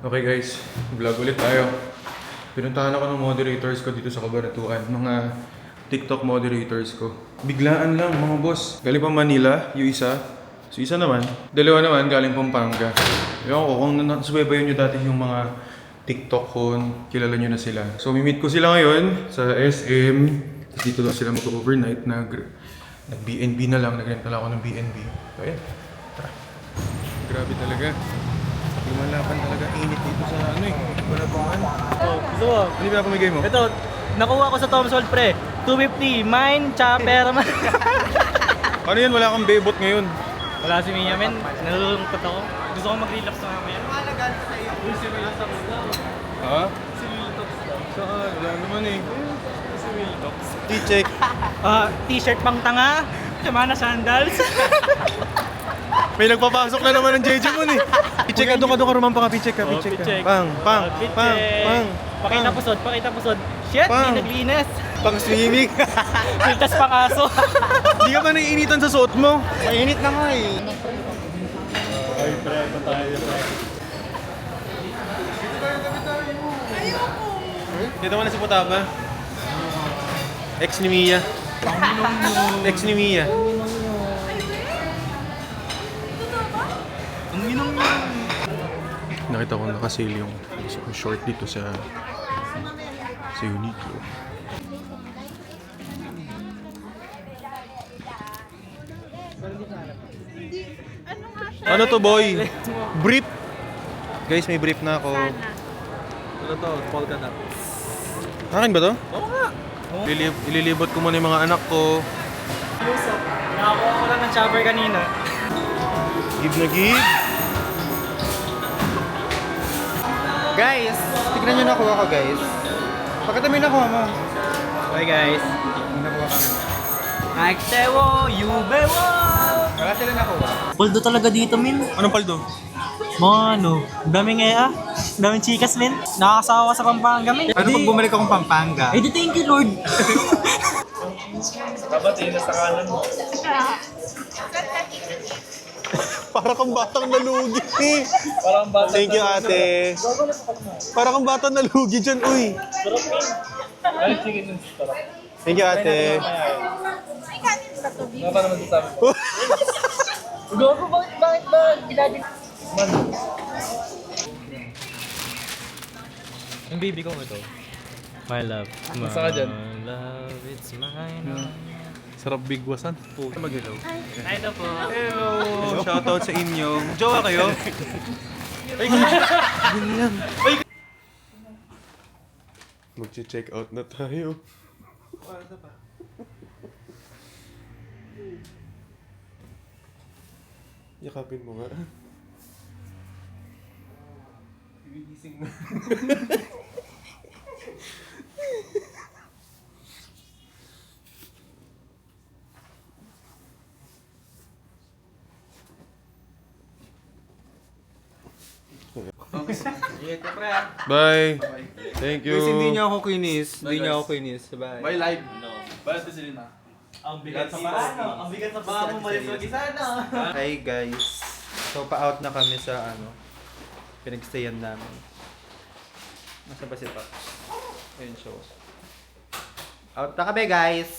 Okay guys, vlog ulit tayo. Pinuntahan ako ng moderators ko dito sa Cabanatuan, mga TikTok moderators ko. Biglaan lang mga boss. Galing pa Manila, yung isa. So isa naman, dalawa naman galing Pampanga. Ewan ko kung nasubaybayan nyo dati yung mga TikTok ko, kilala nyo na sila. So mimit ko sila ngayon sa SM. Tapos dito lang sila mag-overnight. Nag-BNB na lang, nag-rent na lang ako ng BNB. So ayan, tara. Grabe talaga. Lumalaban talaga init dito sa Cabanatuan. Oh, gusto mo? Ano ba pamigay mo? Ito, nakuha ko sa Tom Salt pre. 250, mine, chopper. Ano yan? Wala kang bebot ngayon. Wala si Mia, men. Nalulungkot ako. Gusto ko mag-relapse na mamaya. Mahalagal sa iyo. Si Wiltox daw. Ha? Si Wiltox daw. Saan? Wala naman eh. Si Wiltox. I-check. T-shirt pang tanga. Sama na sandals. May nagpapasok na naman ng JJ mo eh. I-check ka doon ka rumampa ka. I-check ka. Oh, I-check ka. i-check. Pang. Pakita pusod, pakita pusod. Shit, Pang. hindi naglinis. Pang swimming. Filtas pang aso. Hindi ka ba naiinitan sa suot mo? Mainit na nga eh. Ay, pre, tayo. Dito mo na si Putaba. Ex ni Mia. Ex ni Mia. Ang minong yun. Nakita ko naka-sale yung short dito sa Uniqlo. Ano to boy? Brief! Guys, may brief na ako. Ano to? Polka dot. Akin ba to? Oo nga. Ililibot ko muna yung mga anak ko. Nakakuha ko lang ng chopper kanina. Give na give. Guys, tignan nyo nakuha ko guys. Pakita mo yung nakuha mo. Okay guys. Yung nakuha kami. Aktewo, yubewo! Wala sila nakuha. Poldo talaga dito, min. Anong paldo? Mga ano, daming daming chikas, min. Nakakasawa sa Pampanga, min. Ano pag bumalik akong Pampanga? Eh di thank you, Lord. Para kang batang nalugi. Thank you, ate. Para kang batang nalugi dyan, uy. Thank you, ate. Gogo, bakit ba? Ginadit. Yung baby ko ito. My love. Basta ka dyan. My love, it's mine. Sarap bigwasan. Mag-hello. Ito po. Hello. Shoutout sa inyo. Jowa kayo? Ay, ganyan. Mag-check out na tayo. Yakapin mo nga. Gigising na. Bye. Thank you. Guys, hindi niya ako kinis. Hindi niya ako kinis. Bye. May live. Basta sila na. Ang bigat sa paano? Ang bigat sa paa mo, malis mag-isa na. Hi guys. So, pa-out na kami sa pinag-stayan namin. Nasa ba si Pat? Ayun show. Out na kami guys.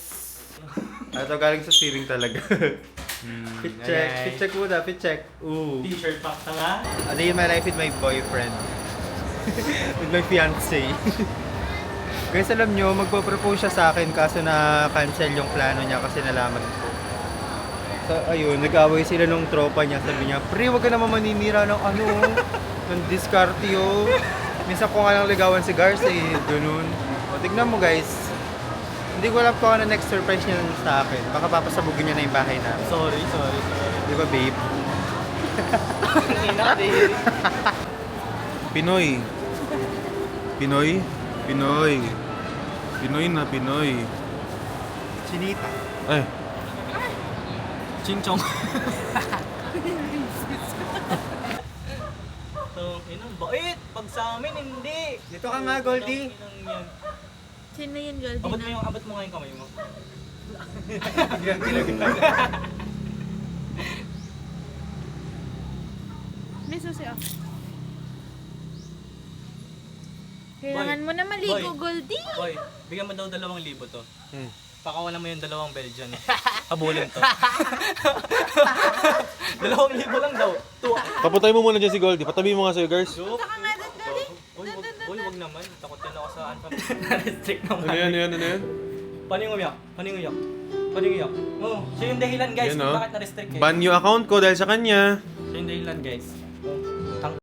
Ito galing sa ceiling talaga. Fit check. Ayan. Fit check muna. Fit check. Ooh. T-shirt pack tanga. A day in my life with my boyfriend. With my fiancé. Guys, alam nyo, magpo-propose siya sa akin kaso na-cancel yung plano niya kasi nalaman ko. So, ayun, nag-away sila nung tropa niya. Sabi niya, pre, wag ka naman maninira ng ng diskarte oh. Minsan ko nga lang ligawan si Garce eh, ganun. O, tignan mo guys. Hindi ko alam kung ano next surprise niya sa akin. Baka papasabugin niya na yung bahay namin. Sorry. Di ba, babe? Pinoy. Pinoy? Pinoy. Pinoy na Pinoy. Chinita. Ay, Ching-chong. Inang bait. Pag sa amin, hindi. Dito ka nga, Goldie. Inang yan. Sino yun, Goldie? Abot mo nga yung kamay mo. May susi ako. Kailangan mo na maligo, Boy. Goldie. Boy, bigyan mo daw 2,000 to. Hmm. Pakawalan mo yung 2 Belgian. Habulin to. 2,000 lang daw. Papatay mo muna dyan si Goldie. Patabi mo nga sa'yo, girls. Joke. Saka nga doon, Goldie. Uy, wag naman. Takot yan ako sa anpam. Na-restrict naman. Ano yan? Paano yung umiyak? Oh, siya yung dahilan guys Yan, kung oh. bakit na-restrict eh. Ban yung account ko dahil sa kanya. Siya yung dahilan guys.